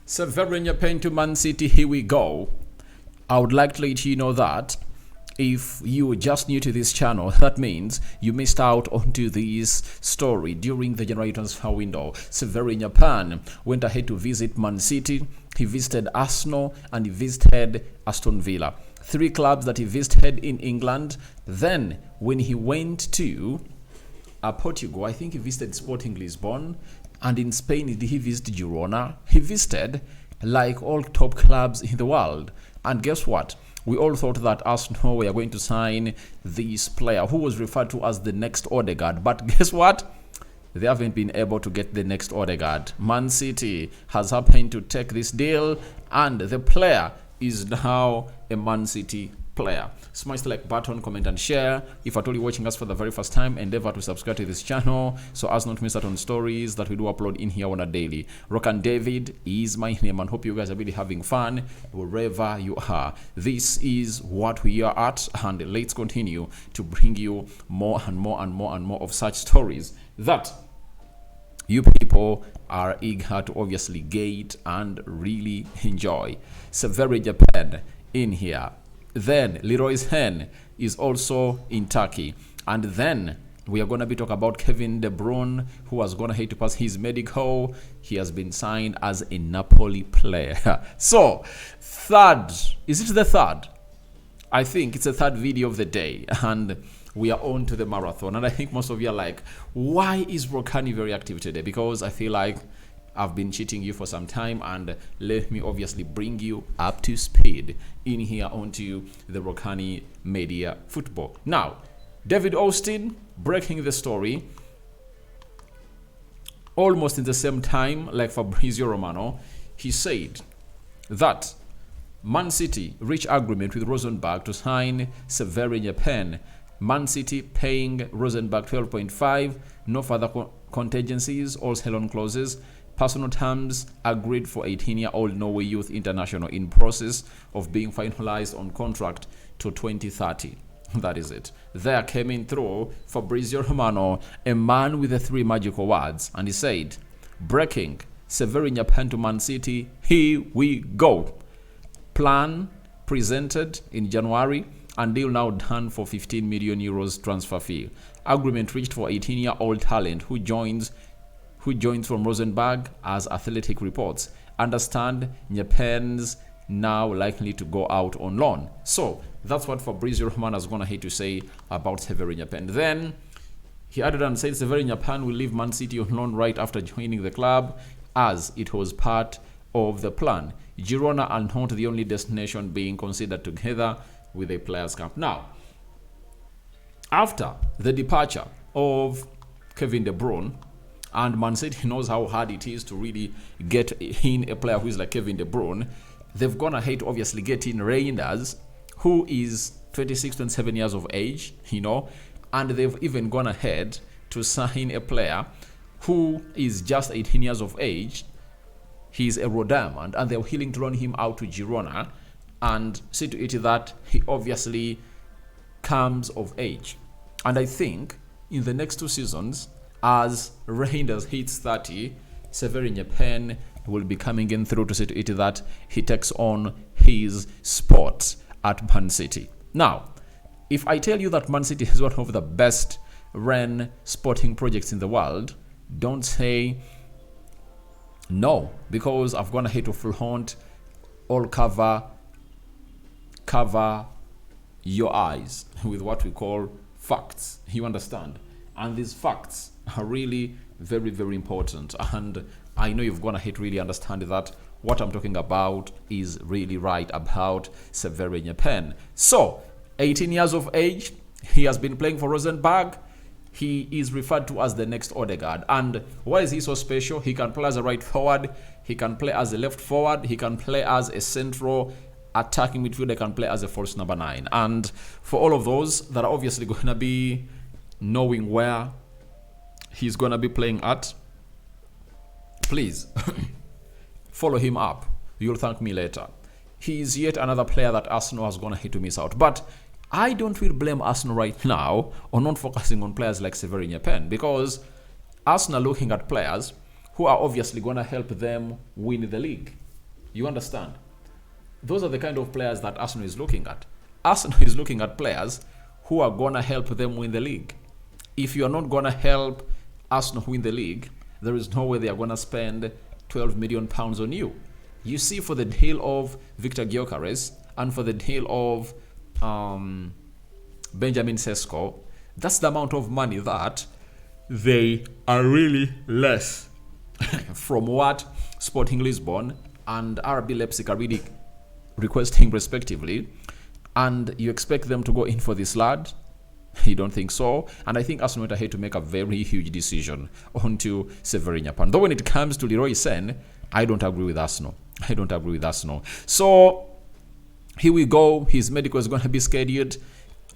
Sverre Nypan to Man City, here we go. I would like to let you know that if you are just new to this channel, that means you missed out onto this story during the January transfer window. Sverre Nypan went ahead to visit Man City, he visited Arsenal, and he visited Aston Villa. 3 clubs that he visited in England. Then, when he went to Portugal, I think he visited Sporting Lisbon, and in Spain he visited Girona. He visited like all top clubs in the world. And guess what? We all thought that Arsenal were going to sign this player who was referred to as the next Odegaard. But guess what? They haven't been able to get the next Odegaard. Man City has happened to take this deal, and the player is now a Man City player. Smash the like button, comment and share. If at all you're watching us for the very first time, endeavor to subscribe to this channel so as not to miss out on stories that we do upload in here on a daily. Rokani David is my name, and hope you guys are really having fun wherever you are. This is what we are at, and let's continue to bring you more and more and more and more of such stories that you people are eager to obviously get and really enjoy. Sverre Nypan in here. Then Leroy Sane is also in Turkey. And then we are going to be talking about Kevin De Bruyne, who was going to have to pass his medical. He has been signed as a Napoli player. So, third, is it the third? I think it's the third video of the day. And we are on to the marathon. And I think most of you are like, why is Rokani very active today? Because I feel like I've been cheating you for some time, and let me obviously bring you up to speed in here onto the Rokani media football. Now, David Austin breaking the story almost in the same time like Fabrizio Romano. He said that Man City reached agreement with Rosenberg to sign Sverre Nypan. Man City paying Rosenberg 12.5, no further contingencies, all sell-on clauses. Personal terms agreed for 18-year-old Norway Youth International in process of being finalized on contract to 2030. That is it. There came in through Fabrizio Romano, a man with the 3 magical words, and he said, breaking Sverre Nypan to Man City, here we go. Plan presented in January, and deal now done for 15 million euros transfer fee. Agreement reached for 18-year-old talent who joins from Rosenberg, as Athletic reports. Understand Nypan's now likely to go out on loan. So that's what Fabrizio Romano is going to hate to say about Sverre Nypan. Then he added and said Sverre Nypan will leave Man City on loan right after joining the club, as it was part of the plan. Girona are not the only destination being considered, together with a players' camp. Now, after the departure of Kevin De Bruyne, and Man City knows how hard it is to really get in a player who is like Kevin De Bruyne, they've gone ahead to obviously get in Reinders, who is 26, 27 years of age, and they've even gone ahead to sign a player who is just 18 years of age. He's a raw diamond, and they're willing to run him out to Girona and see to it that he obviously comes of age. And I think in the next 2 seasons, as Reinders hits 30, Sverre Nypan will be coming in through to see to it that he takes on his spot at Man City. Now, if I tell you that Man City is one of the best run sporting projects in the world, don't say no, because I've gone ahead to flaunt all cover your eyes with what we call facts. You understand? And these facts are really very, very important. And I know you've gone ahead to really understand that what I'm talking about is really right about Sverre Nypan. So, 18 years of age, he has been playing for Rosenberg. He is referred to as the next Odegaard. And why is he so special? He can play as a right forward, he can play as a left forward, he can play as a central attacking midfielder, can play as a false number 9. And for all of those that are obviously going to be knowing where he's going to be playing at, please follow him up. You'll thank me later. He is yet another player that Arsenal has going to hate to miss out. But I don't really blame Arsenal right now on not focusing on players like Sverre Nypan, because Arsenal are looking at players who are obviously going to help them win the league. You understand? Those are the kind of players that Arsenal is looking at. Arsenal is looking at players who are going to help them win the league. If you are not going to help Arsenal win the league, there is no way they are going to spend £12 million on you. You see, for the deal of Victor Gyökeres and for the deal of Benjamin Sesko, that's the amount of money that they are really less from what Sporting Lisbon and RB Leipzig are really requesting respectively. And you expect them to go in for this lad? You don't think so? And I think Arsenal went ahead to make a very huge decision onto Sverre Nypan. Though when it comes to Leroy Sane, I don't agree with Arsenal. So here we go. His medical is going to be scheduled.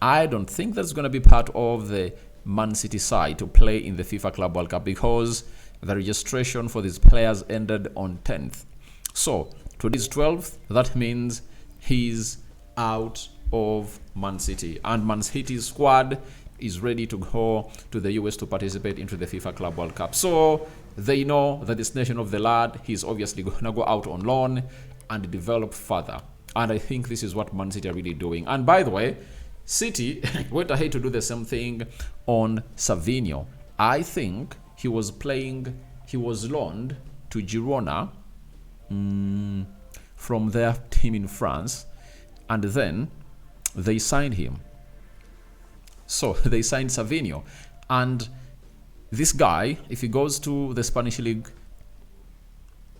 I don't think that's going to be part of the Man City side to play in the FIFA Club World Cup because the registration for these players ended on 10th. So today's 12th. That means he's out of Man City, and Man City's squad is ready to go to the US to participate into the FIFA Club World Cup. So they know the destination of the lad. He's obviously going to go out on loan and develop further. And I think this is what Man City are really doing. And by the way, City went ahead to do the same thing on Savinho. I think he was loaned to Girona from their team in France, and then they signed him. So they signed Savinho, and this guy, if he goes to the Spanish league,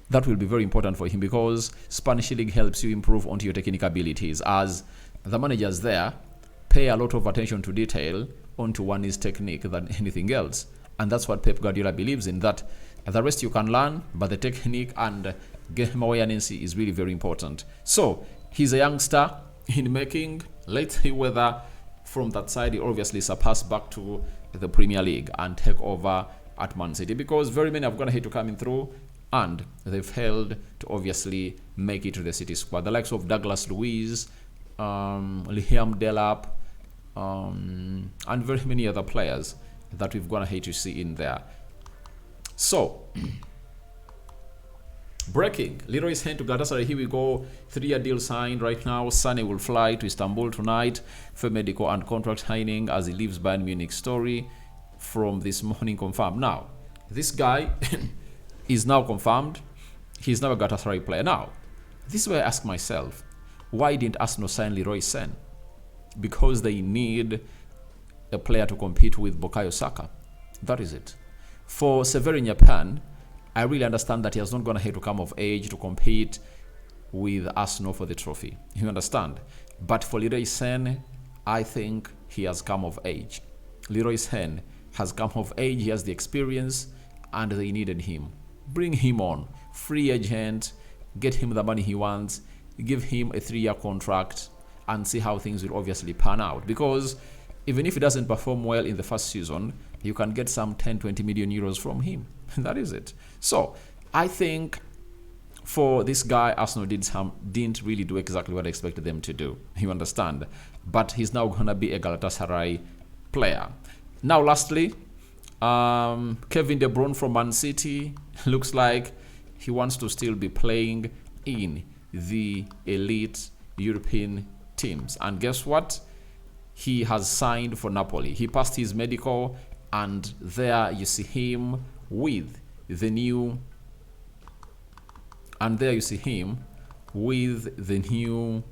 that will be very important for him because Spanish league helps you improve onto your technical abilities, as the managers there pay a lot of attention to detail onto one's technique than anything else. And that's what Pep Guardiola believes in, that the rest you can learn, but the technique and game awareness is really very important. So he's a youngster in making. Let's see whether from that side he obviously surpass back to the Premier League and take over at Man City, because very many have gone ahead to coming through and they failed to obviously make it to the City squad. The likes of Douglas Luiz, Liam Delap, and very many other players that we've gone ahead to see in there. So breaking, Leroy Sane to Galatasaray. Here we go. 3-year deal signed right now. Sane will fly to Istanbul tonight for medical and contract signing as he leaves Bayern Munich. Story from this morning confirmed. Now, this guy is now confirmed. He's now a Galatasaray player. Now, this is where I ask myself, why didn't Arsenal sign Leroy Sane? Because they need a player to compete with Bukayo Saka. That is it. For Sverre Nypan, I really understand that he has not gone ahead to come of age to compete with Arsenal for the trophy. You understand? But for Leroy Sane, I think he has come of age. Leroy Sane has come of age. He has the experience, and they needed him. Bring him on. Free agent. Get him the money he wants. Give him a 3-year contract and see how things will obviously pan out. Because even if he doesn't perform well in the first season, you can get some 10-20 million euros from him. That is it. So I think for this guy, Arsenal didn't really do exactly what I expected them to do. You understand? But he's now going to be a Galatasaray player. Now, lastly, Kevin De Bruyne from Man City looks like he wants to still be playing in the elite European teams. And guess what? He has signed for Napoli. He passed his medical, and there you see him with the new, and there you see him with the new,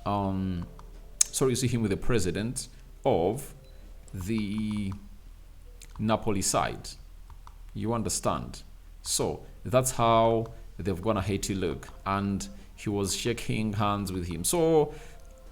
you see him with the president of the Napoli side. You understand? So that's how they've gone ahead to look, and he was shaking hands with him. So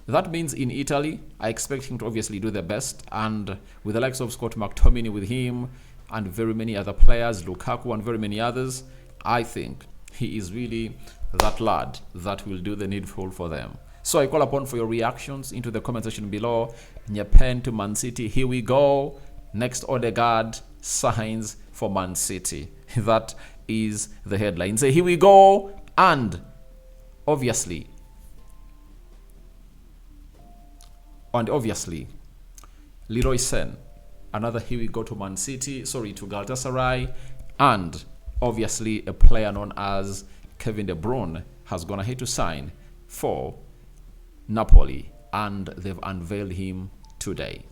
that means in Italy, I expect him to obviously do the best, and with the likes of Scott McTominay with him, and very many other players, Lukaku and very many others, I think he is really that lad that will do the needful for them. So I call upon for your reactions into the comment section below. Nypan to Man City, here we go. Next, Odegaard signs for Man City. That is the headline. Say, here we go. And obviously, Leroy Sane, another here we go to Man City, to Galatasaray, and obviously a player known as Kevin De Bruyne has gone ahead to sign for Napoli, and they've unveiled him today.